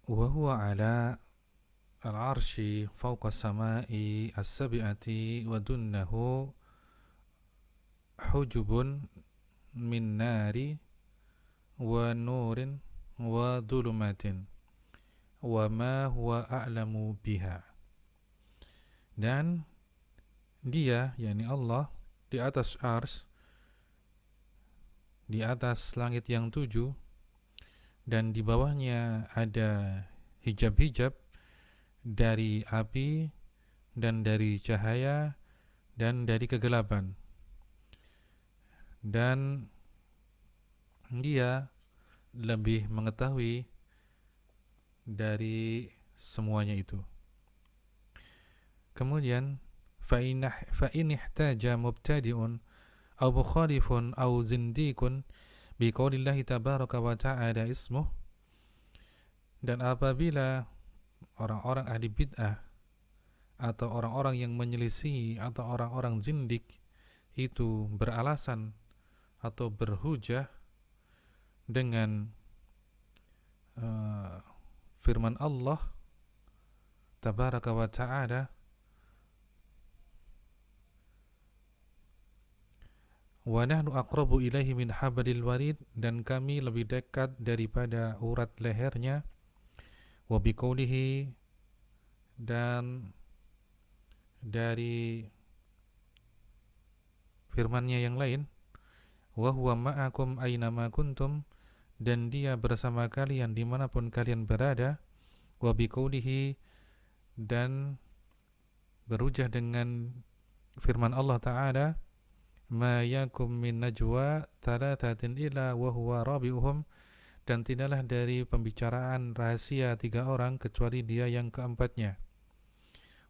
wa huwa ala al-arsy fawqa as-sama'i as-sab'ati wa dunnahu hujubun min nari wa nurin wa dhulumatin wa ma huwa a'lamu biha. Dan dia, yakni Allah, di atas ars, di atas langit yang tujuh, dan di bawahnya ada hijab-hijab dari api dan dari cahaya dan dari kegelapan. Dan dia lebih mengetahui dari semuanya itu. Kemudian فإن احتاج مبتدئ أو مخالف أو زنديق بقول الله تبارك وتعالى اسمه, dan apabila orang-orang ahli bid'ah atau orang-orang yang menyelisihi atau orang-orang zindik itu beralasan atau berhujah dengan firman Allah tabaraka wa ta'ala, wa nahnu aqrabu ilaihi min hablil warid, dan kami lebih dekat daripada urat lehernya, wa biqaulihi, dan dari firman-Nya yang lain, wa huwa ma'akum aynama kuntum, dan dia bersama kalian dimanapun kalian berada, wa biqaulihi, dan berhujah dengan firman Allah Ta'ala, ma yakum min najwa thalathatin illa wa huwa rabi'uhum, dan tidaklah dari pembicaraan rahasia 3 orang kecuali dia yang keempatnya.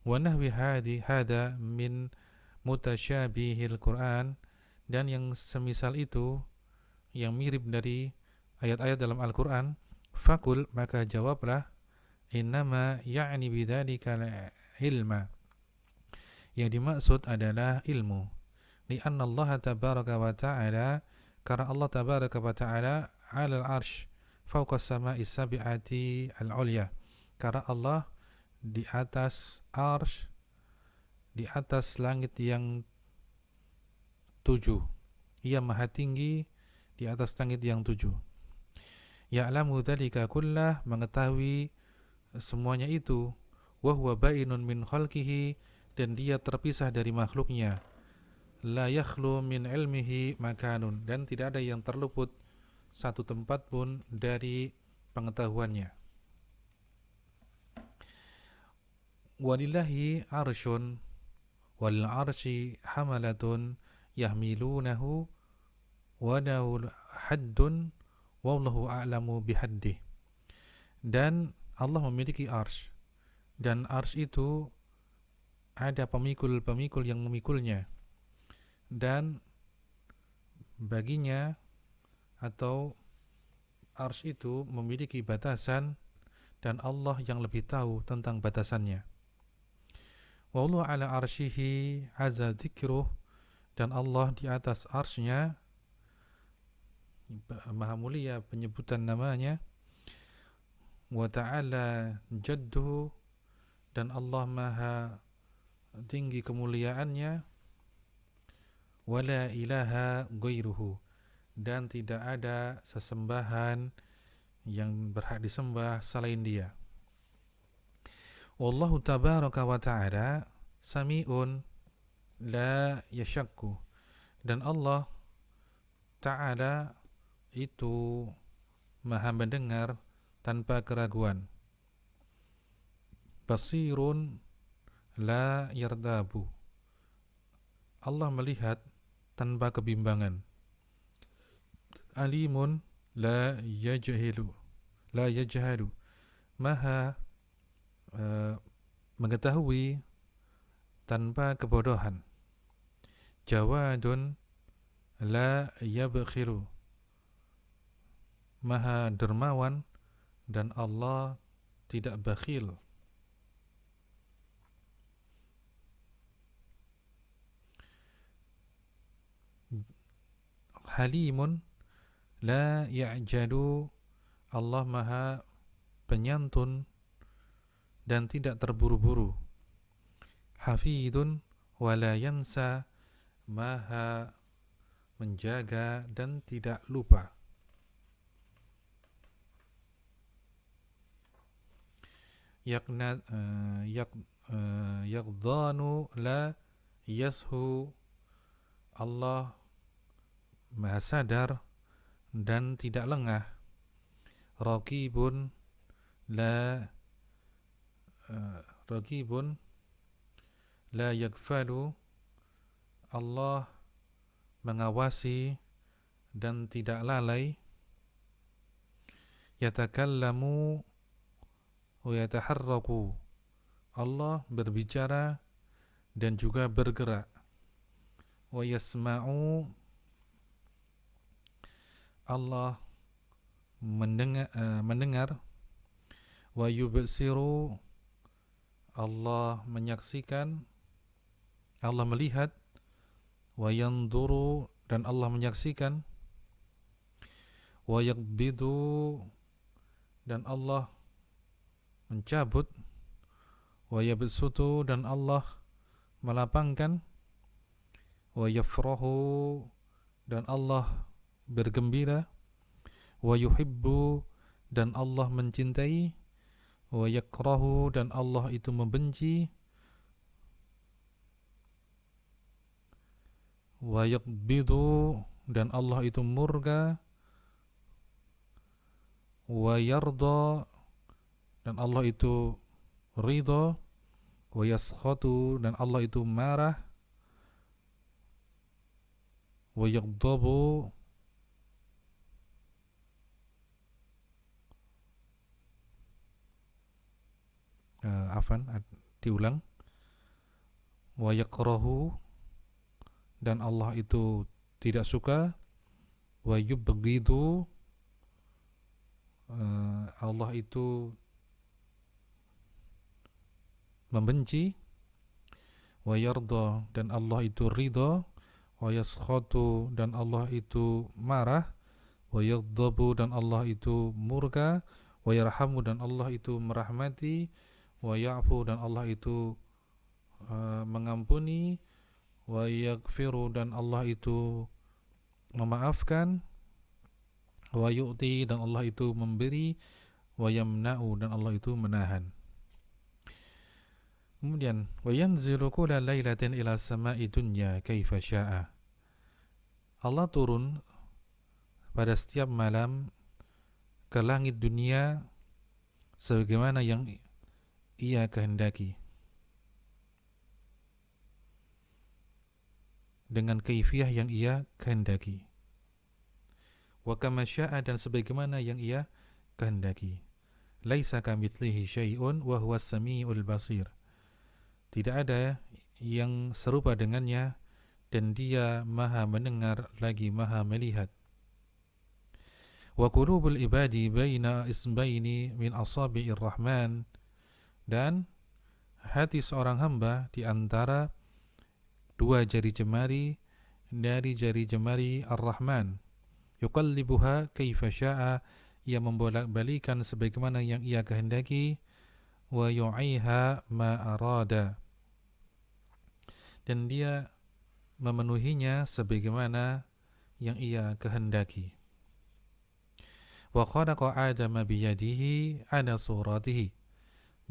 Wa nahwi hada min mutasyabihil Qur'an, dan yang semisal itu yang mirip dari ayat-ayat dalam Al-Qur'an. Fakul, maka jawablah, innama ya'ni bidzalika ilma, yang dimaksud adalah ilmu. Lianna Allah tabaraka wa ta'ala, karena Allah tabaraka wa ta'ala 'alal 'arsy fawqa as-sama'i as-sab'ati al-'ulya, karena Allah di atas arsy, di atas langit yang 7. Ia maha tinggi di atas langit yang 7. Ya'lamu dzalika kullah, mengetahui semuanya itu, wa huwa ba'inun min khalqihi, dan dia terpisah dari makhluknya. La yakhlu min ilmihi makanun, dan tidak ada yang terluput satu tempat pun dari pengetahuannya. Walillahi arsyun wal arsy hamalatun yahmilunahu wa lahu haddun wallahu a'lamu bihaddih. Dan Allah memiliki arsy, dan arsy itu ada pemikul-pemikul yang memikulnya, dan baginya atau arsy itu memiliki batasan, dan Allah yang lebih tahu tentang batasannya. Wallahu ala arsyihi azza dzikruh, dan Allah di atas arsy-Nya maha mulia penyebutan namanya, wa ta'ala jadduhu, dan Allah maha tinggi kemuliaannya, wala ilaha ghairuhu, dan tidak ada sesembahan yang berhak disembah selain dia. Wallahu tabaraka wa ta'ala sami'un la yashakku, dan Allah Ta'ala itu maha mendengar tanpa keraguan. Basirun la yardabu, Allah melihat tanpa kebimbangan. Alimun la yajhalu, maha mengetahui tanpa kebodohan. Jawadun la yabkhilu, maha dermawan, dan Allah tidak bakhil. Halimun la ya'jalu, Allah maha penyantun dan tidak terburu-buru. Hafidun wala yansa, maha menjaga dan tidak lupa. Yaqdhanu la yashu, Allah maha sadar dan tidak lengah. Raqibun la Raqibun la yaghfalu, Allah mengawasi dan tidak lalai. Yatakallamu wa yataharraku, Allah berbicara dan juga bergerak. Wa yasma'u, Allah mendengar. Wa yubsiru, Allah menyaksikan, Allah melihat. Wa yanzuru, dan Allah menyaksikan. Wa yaqbidu, dan Allah mencabut. Wa yabsutu, dan Allah melapangkan. Wa yafrahu, dan Allah bergembira. Wa yuhibbu, dan Allah mencintai. Wa yakrahu, dan Allah itu membenci. Wa yaqbidu, dan Allah itu murka. Wa yarda, dan Allah itu ridha. Wa yaskhatu, dan Allah itu marah. Wa yaghdabu, diulang. Wa yakrahu, dan Allah itu tidak suka. Wa yubghidu, Allah itu membenci. Wa yarda, dan Allah itu ridha. Wa yaskhatu, dan Allah itu marah. Wa yaghdabu, dan Allah itu murka. Wa yarhamu, dan Allah itu merahmati. Wa ya'fu, dan Allah itu mengampuni. Wa yaghfiru, dan Allah itu memaafkan. Wa yu'ti, dan Allah itu memberi. Wa yamna'u, dan Allah itu menahan. Kemudian wa yanzilu kulla lailatin ila sama'i dunya kaifa syaa, Allah turun pada setiap malam ke langit dunia sebagaimana yang Ia kehendaki, dengan kaifiyah yang Ia kehendaki. Wa kama syaa, dan sebagaimana yang Ia kehendaki. Laisa kamitslihi syai'un wa huwas samiul basir, tidak ada yang serupa dengannya dan Dia Maha mendengar lagi Maha melihat. Wa qulubul ibadi baina isbaini min asabi'ir rahman, dan hati seorang hamba di antara dua jari jemari dari jari jemari Ar-Rahman. Yuqallibuha kaifa syaa, Ia membolak-balikan sebagaimana yang Ia kehendaki. Wa yu'iha ma arada, dan Dia memenuhinya sebagaimana yang Ia kehendaki. Wa khalaqa Adama biyadihi ala suratihi,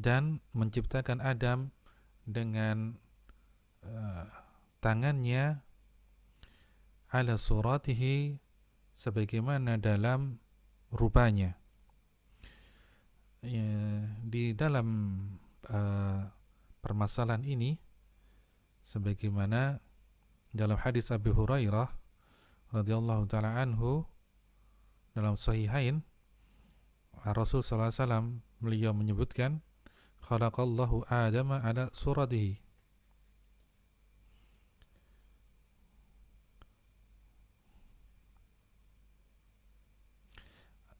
dan menciptakan Adam dengan tangannya, ala suratihi, sebagaimana dalam rupanya. Di dalam permasalahan ini, sebagaimana dalam hadis Abu Hurairah radhiyallahu taala anhu dalam Sahihain, Rasul sallallahu alaihi wasallam beliau menyebutkan khalaqallahu Adama ala suratihi.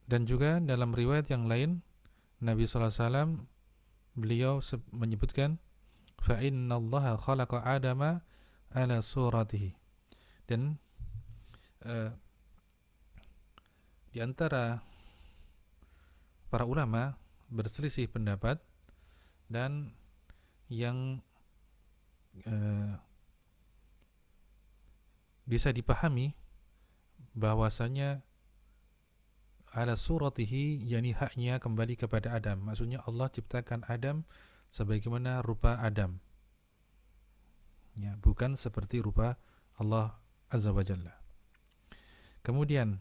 Dan juga dalam riwayat yang lain Nabi sallallahu alaihi wasallam beliau menyebutkan fa innallaha khalaqa Adama ala suratihi. Dan di antara para ulama berselisih pendapat, dan yang bisa dipahami bahwasanya ala suratihi, yakni haknya kembali kepada Adam. Maksudnya Allah ciptakan Adam sebagaimana rupa Adam, ya, bukan seperti rupa Allah Azza wa Jalla. Kemudian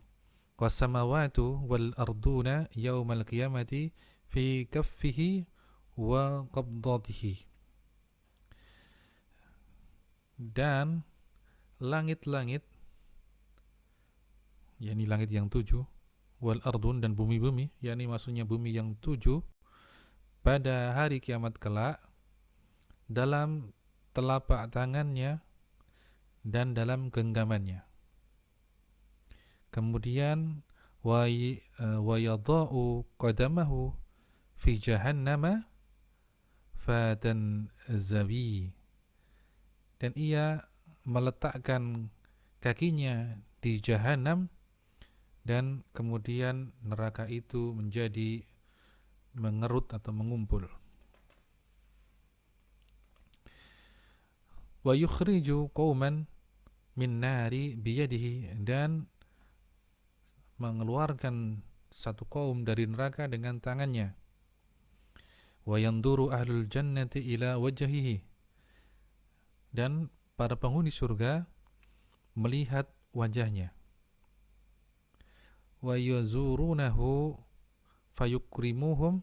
wasamawatu wal arduna yaumal qiyamati fi kaffihi wa qabdatihi. Dan langit-langit, yakni langit yang 7, wal ardun, dan bumi-bumi, yakni maksudnya bumi yang 7, pada hari kiamat kelak dalam telapak tangannya dan dalam genggamannya. Kemudian wa yadha'u qadamahu fi jahannama fatan zawi, dan ia meletakkan kakinya di jahanam, dan kemudian neraka itu menjadi mengerut atau mengumpul. Wa yukhriju qauman min nari biyadihi, dan mengeluarkan satu kaum dari neraka dengan tangannya. Wa yanduru ahlul jannati ila wajhihi, dan para penghuni surga melihat wajahnya. Wa yazurunahu fayukrimuhum,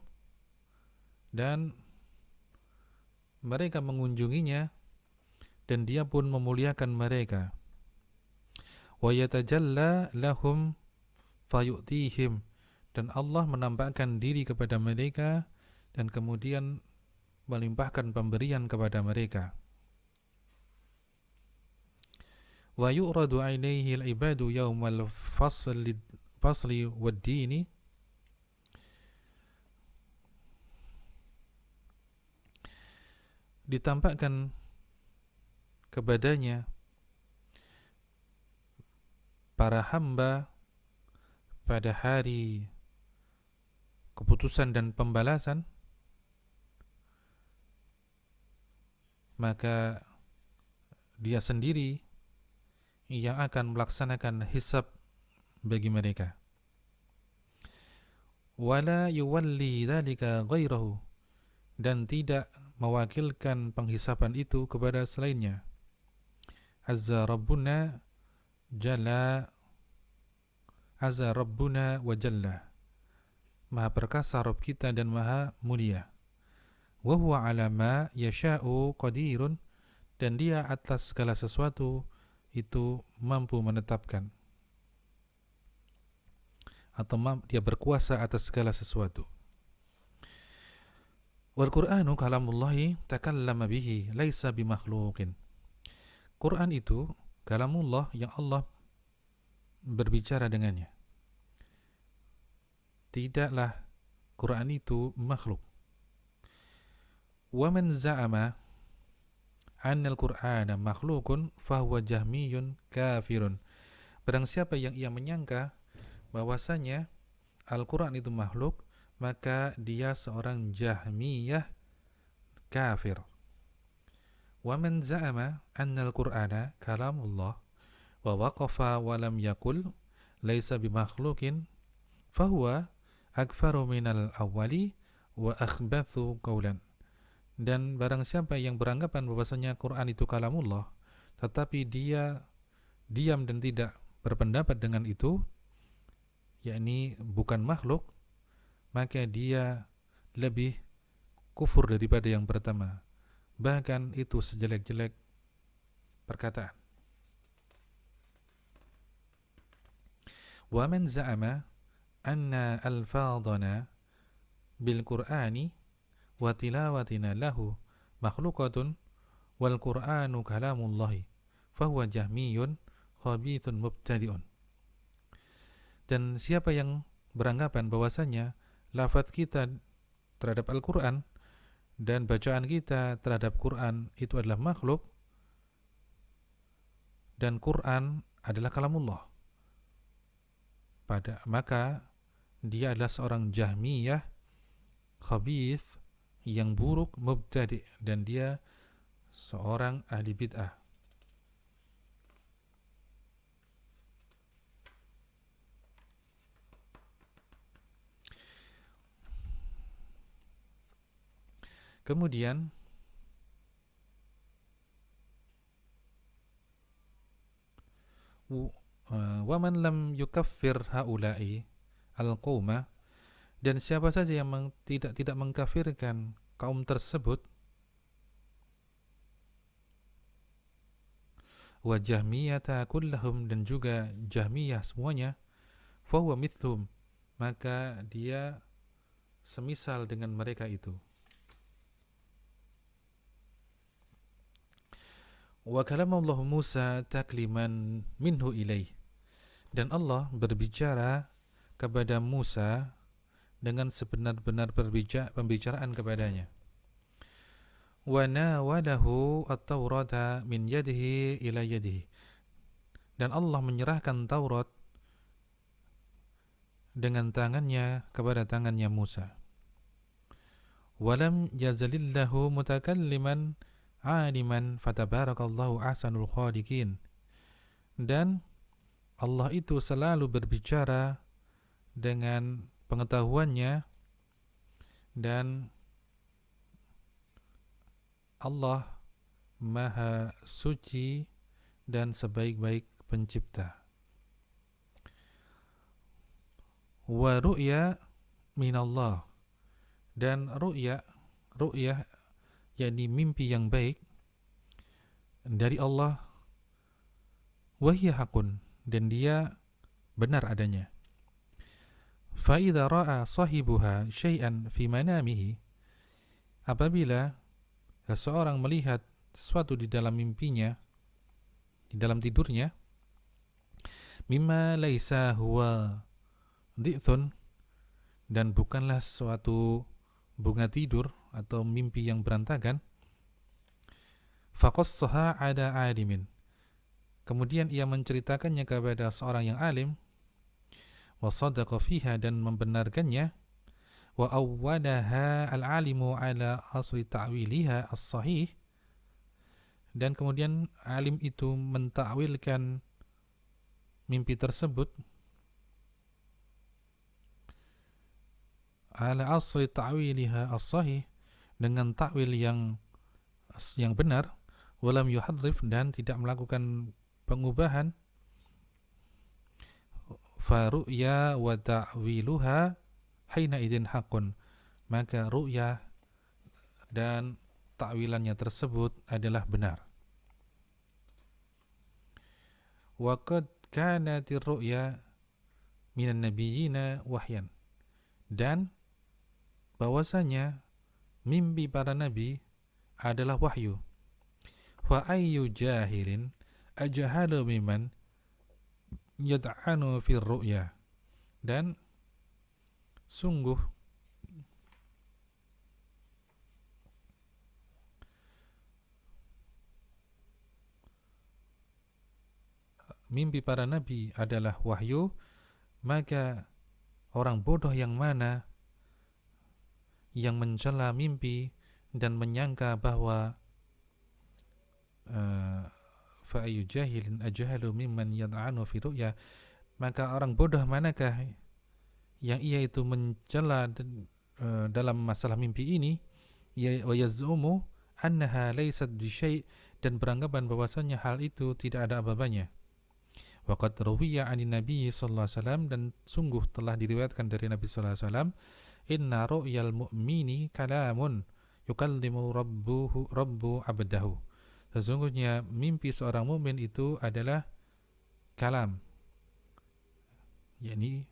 dan mereka mengunjunginya dan dia pun memuliakan mereka. Wa yatajalla lahum fayu'tihim, dan Allah menampakkan diri kepada mereka dan kemudian melimpahkan pemberian kepada mereka. Wa yu'radu 'alaihi al-ibadu yaumal fasli wad-dini, ditampakkan kepadanya para hamba pada hari keputusan dan pembalasan, maka dia sendiri yang akan melaksanakan hisab bagi mereka. Wala yuwalli dzalika ghairahu, dan tidak mewakilkan penghisaban itu kepada selainnya. Azza Rabbuna wa Jalla, Maha perkasa Rabb kita dan Maha mulia. Wa huwa ala ma yasha'u qadirun, dan dia atas segala sesuatu itu mampu menetapkan, atau dia berkuasa atas segala sesuatu. Wal Qur'anu kalamullahi takallama bihi laisa bimakhluqin. Quran itu kalamullah yang Allah berbicara dengannya. Tidaklah Quran itu makhluk. Wa man za'ama anna al-Qur'ana makhlukun fahuwa jahmiyun kafirun. Barang siapa yang ia menyangka bahwasanya Al-Quran itu makhluk, maka dia seorang Jahmiyah kafir. Wa man za'ama anna al-Qur'ana kalamullah wa waqafa wa lam yaqul laisa bimakhluqin fahuwa akfaru minal awwali wa akhbathu qawlan. Dan barang siapa yang beranggapan bahwasanya Quran itu kalamullah tetapi dia diam dan tidak berpendapat dengan itu, yakni bukan makhluk, maka dia lebih kufur daripada yang pertama. Bahkan itu sejelek-jelek perkataan. Wa man za'ama anna alfadhana bil Qur'ani wa tilawatina lahu makhluqatun wal Qur'anu kalamullahi fahuwa jahmiyun khabithun mubtadi'un. Dan siapa yang beranggapan bahwasanya lafaz kita terhadap Al-Quran dan bacaan kita terhadap Quran itu adalah makhluk, dan Quran adalah kalamullah, maka dia adalah seorang Jahmiyah khabith, yang buruk, mubtadi', dan dia seorang ahli bid'ah. Kemudian wa man lam yukaffir haula'i al-qauma, dan siapa saja yang tidak mengkafirkan kaum tersebut, wa jahmiyata kullahum, dan juga jahmiyah semuanya, fahuwa mithlum, maka dia semisal dengan mereka itu. Wa kalamallahu Musa takliman minhu ilaih, dan Allah berbicara kepada Musa dengan sebenar-benar pembicaraan kepadanya. Wa nawalahu at-taurata min yadihi ila yadihi, dan Allah menyerahkan Taurat dengan tangannya kepada tangannya Musa. Walam yazalillahu mutakalliman aliman fatabarakallahu ahsanul khaliqin, dan Allah itu selalu berbicara dengan pengetahuannya, dan Allah maha suci dan sebaik-baik pencipta. Wa ru'ya minallah, dan ru'yah yakni mimpi yang baik dari Allah, wahya hakun, dan dia benar adanya. Fa idza ra'a sahibuha syai'an fi manamihi, apabila seseorang melihat sesuatu di dalam mimpinya, di dalam tidurnya, mimma laisa huwa dhi'thun, dan bukanlah suatu bunga tidur atau mimpi yang berantakan, faqassaha ada alimin, kemudian ia menceritakannya kepada seorang yang alim, wa sadaqa fiha, dan membenarkannya, wa awwadaha al-alimu ala asli ta'wiliha as-sahih, dan kemudian alim itu mentakwilkan mimpi tersebut ala asli ta'wiliha as-sahih, dengan takwil yang benar, walam yuhadrif, dan tidak melakukan pengubahan, fa ru'ya wa ta'wiluha haina idzin haqqun, maka ru'yah dan takwilannya tersebut adalah benar. Wa qad kanatir ru'ya minan nabiyyina wahyan, dan bahwasanya mimpi para nabi adalah wahyu. Fa ayyu jahilin ajhalu mimman yad'anu fir ru'ya, dan sungguh mimpi para nabi adalah wahyu, maka orang bodoh yang mana yang mencela mimpi dan menyangka bahwa fa ayyu jahilin ajhalu mimman yad'anu fi ru'ya, maka orang bodoh manakah yang ia itu mencela dalam masalah mimpi ini, wa yaz'umu annaha laysat bi syai', dan beranggapan bahwasanya hal itu tidak ada apa-apanya. Wa qad ruwiya 'anin nabiy sallallahu alaihi wasallam, dan sungguh telah diriwayatkan dari Nabi sallallahu alaihi wasallam, inna ru'yal mu'mini kalamun yukallimu rabbu abdahu, sesungguhnya mimpi seorang mukmin itu adalah kalam, yakni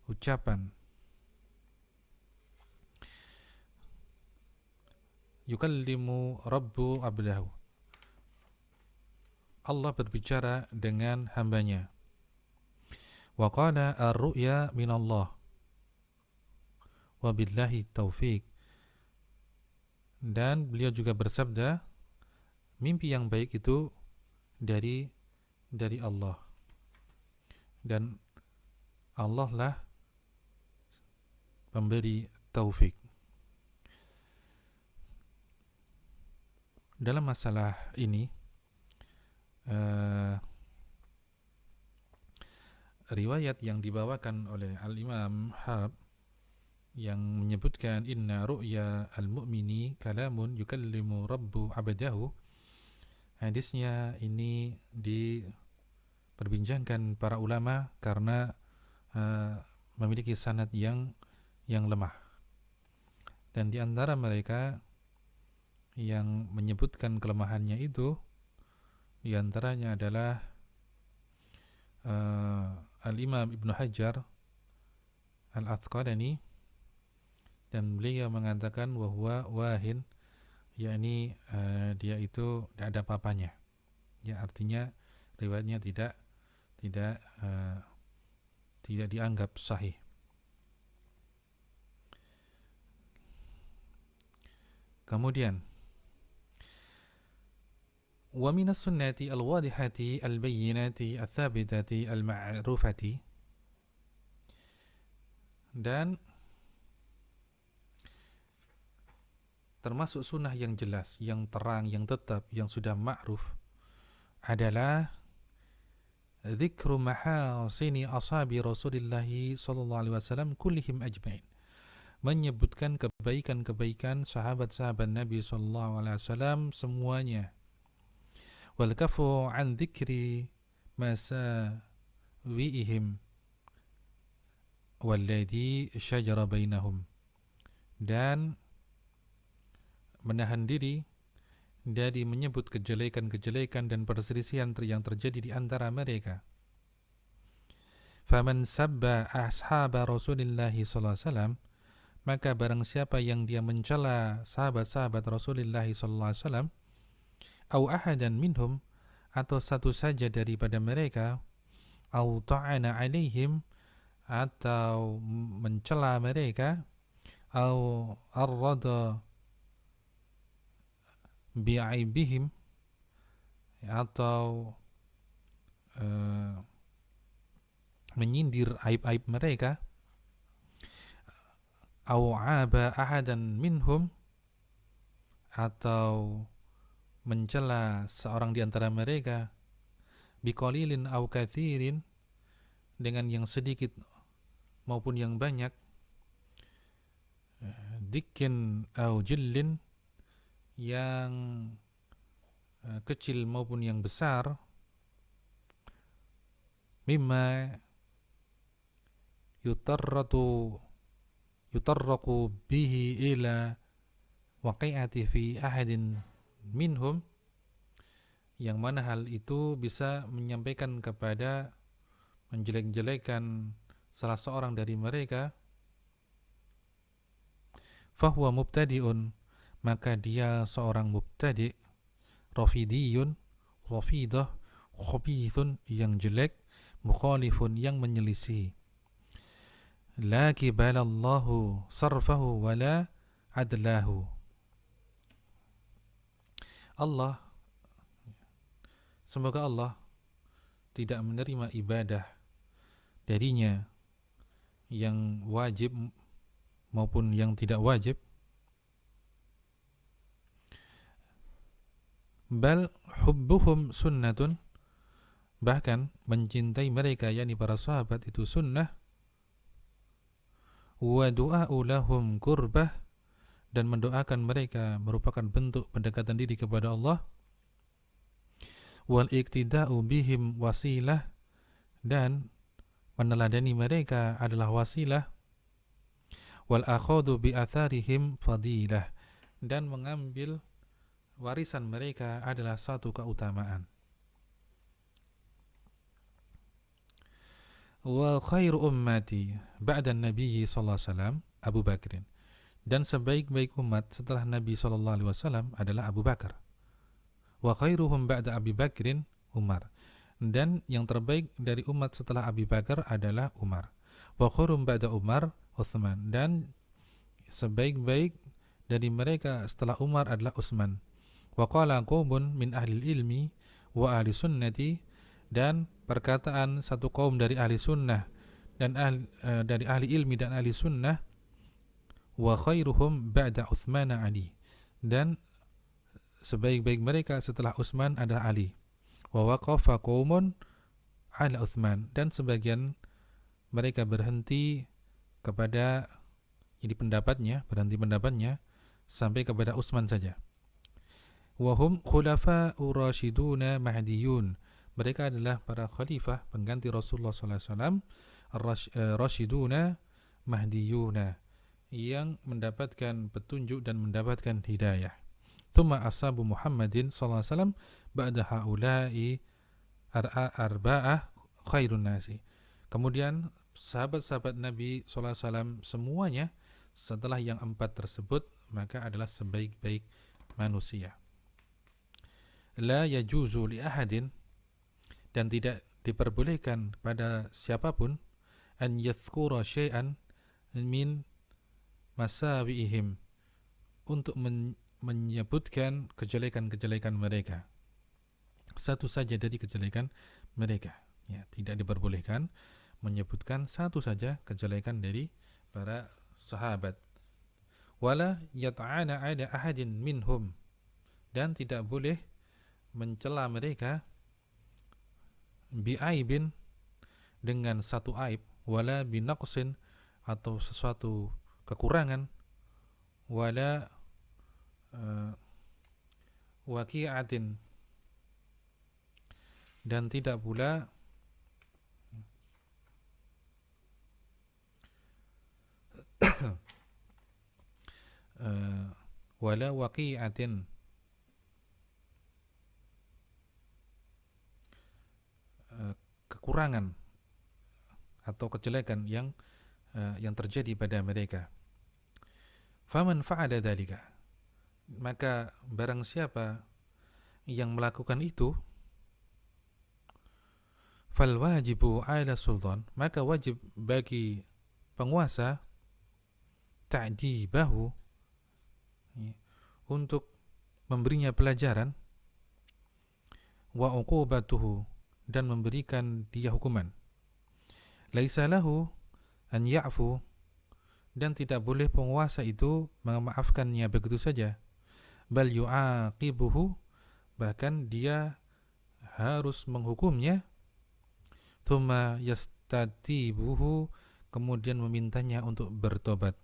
ucapan. Yukallimu rabbu abdahu, Allah berbicara dengan hambanya. Wa qala ar-ru'ya minallah wa billahi taufiq, dan beliau juga bersabda, mimpi yang baik itu dari Allah, dan Allah lah pemberi taufik. Dalam masalah ini riwayat yang dibawakan oleh Al-Imam Hab yang menyebutkan inna ru'ya al-mu'mini kalamun yukallimu rabbu abadahu, hadisnya ini diperbincangkan para ulama karena memiliki sanad yang lemah, dan di antara mereka yang menyebutkan kelemahannya itu di antaranya adalah Al-Imam Ibnu Hajar Al-Asqalani, dan beliau mengatakan bahwa wahin, yakni dia itu tidak ada apa-apanya, ya, artinya riwayatnya tidak dianggap sahih. Kemudian wa minas sunnati al-wadihati al-bayyinati al-thabitati al-ma'rufati, dan termasuk sunnah yang jelas, yang terang, yang tetap, yang sudah ma'ruf adalah dzikru mahasini ashabi Rasulillah sallallahu alaihi wasallam kullihim ajmain, menyebutkan kebaikan-kebaikan sahabat-sahabat Nabi sallallahu alaihi wasallam semuanya. Wal kafu an dzikri masawiihim walladhi syajara bainahum, dan menahan diri dari menyebut kejelekan-kejelekan dan perselisihan yang terjadi di antara mereka. Faman sabba ashaba Rasulillah sallallahu alaihi wasallam, maka barang siapa yang dia mencela sahabat-sahabat Rasulullah sallallahu alaihi wasallam, au ahadan minhum, atau satu saja daripada mereka, au ta'ana alaihim, atau mencela mereka, au arrada bi'aibihim, atau menyindir aib-aib mereka, au aba ahadan minhum, atau mencela seorang di antara mereka, biqalilin au kathirin, dengan yang sedikit maupun yang banyak, dikin au jillin, yang kecil maupun yang besar, mimma yutarraqu bihi ila waqi'ati fi ahadin minhum, yang mana hal itu bisa menyampaikan kepada menjelek-jelekan salah seorang dari mereka, fahuwa mubtadi'un, maka dia seorang mubtadi', rafidiyun, rafidah, khabithun, yang jelek, mukhalifun, yang menyelisih, la kibalallahu sarfahu wala adlahu, semoga Allah tidak menerima ibadah darinya, yang wajib maupun yang tidak wajib. Bal hubbuhum sunnatun, bahkan mencintai mereka, yakni para sahabat, itu sunnah. Wa du'a'u lahum qurbah, dan mendoakan mereka merupakan bentuk pendekatan diri kepada Allah. Wal iktida'u bihim wasilah, dan meneladani mereka adalah wasilah. Wal akhadhu bi atharihim fadilah, dan mengambil warisan mereka adalah satu keutamaan. Wa khairu ummati ba'da Nabi sallallahu alaihi wasallam Abu Bakrin, dan sebaik-baik umat setelah Nabi sallallahu alaihi wasallam adalah Abu Bakar. Wa khairuhum ba'da Abi Bakrin Umar, dan yang terbaik dari umat setelah Abi Bakar adalah Umar. Wa khairum ba'da Umar Utsman, dan sebaik-baik dari mereka setelah Umar adalah Utsman. Wa qala qaumun min ahli ilmi wa ahli sunnati, dan perkataan satu kaum dari ahli sunnah dan dari ahli ilmi dan ahli sunnah, wa khairuhum ba'da Utsman Ali, dan sebaik-baik mereka setelah Utsman adalah Ali. Wa waqafa qaumun ala Utsman, dan sebagian mereka berhenti kepada berhenti pendapatnya sampai kepada Utsman saja. Wa hum khulafa'ur rasyiduna mahdiyun, mereka adalah para khalifah pengganti Rasulullah sallallahu alaihi wasallam, rasyiduna mahdiyuna, yang mendapatkan petunjuk dan mendapatkan hidayah. Thumma ashabu Muhammadin sallallahu alaihi wasallam ba'da haula'i arba'ah khairun nasi. Kemudian sahabat-sahabat Nabi sallallahu alaihi wasallam semuanya setelah yang 4 tersebut maka adalah sebaik-baik manusia. La yajuzu li ahadin, dan tidak diperbolehkan pada siapapun, an yadhkura syai'an min masawi'ihim, untuk menyebutkan kejelekan-kejelekan mereka, satu saja dari kejelekan mereka. Ya, tidak diperbolehkan menyebutkan satu saja kejelekan dari para sahabat. Wala yata'ana ala ahadin minhum, dan tidak boleh mencela mereka bi'aibin, dengan satu aib, wala binaqsin, atau sesuatu kekurangan, wala waqi'atin, dan tidak pula wala waqi'atin, kekurangan atau kejelekan yang terjadi pada mereka. Faman fa'ala dzalika, maka barang siapa yang melakukan itu, fal wajibu 'ala sultan, maka wajib bagi penguasa, ta'dibahu, untuk memberinya pelajaran, wa uqubatuhu, dan memberikan dia hukuman. Laisa lahu an ya'fu, dan tidak boleh penguasa itu memaafkannya begitu saja. Bal yu'aqibuhu, bahkan dia harus menghukumnya. Thumma yastatibuhu, kemudian memintanya untuk bertobat.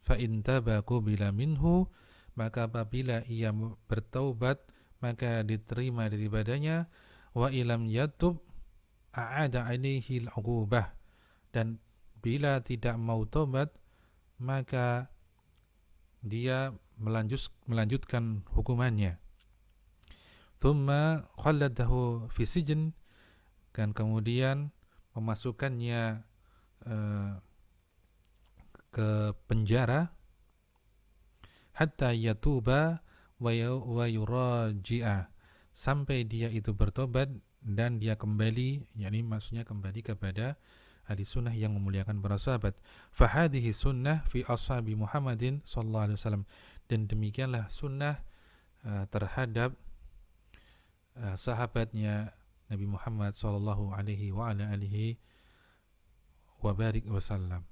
Fa in taba qubila minhu, maka apabila ia bertaubat maka diterima daripadanya. Wa ilam yatub a'ada alaihi al-uqubah, dan bila tidak mau tobat maka dia melanjutkan hukumannya. Thumma khalladahu fi sijn, dan kemudian memasukkannya ke penjara, hatta yatuba wa yuraji'a, sampai dia itu bertobat dan dia kembali, yakni maksudnya kembali kepada ahli sunnah yang memuliakan para sahabat. Fahadihi sunnah fi ashabi Muhammadin sallallahu alaihi wasallam, dan demikianlah sunnah terhadap sahabatnya Nabi Muhammad sallallahu alaihi wa ala alihi wa barik wasallam.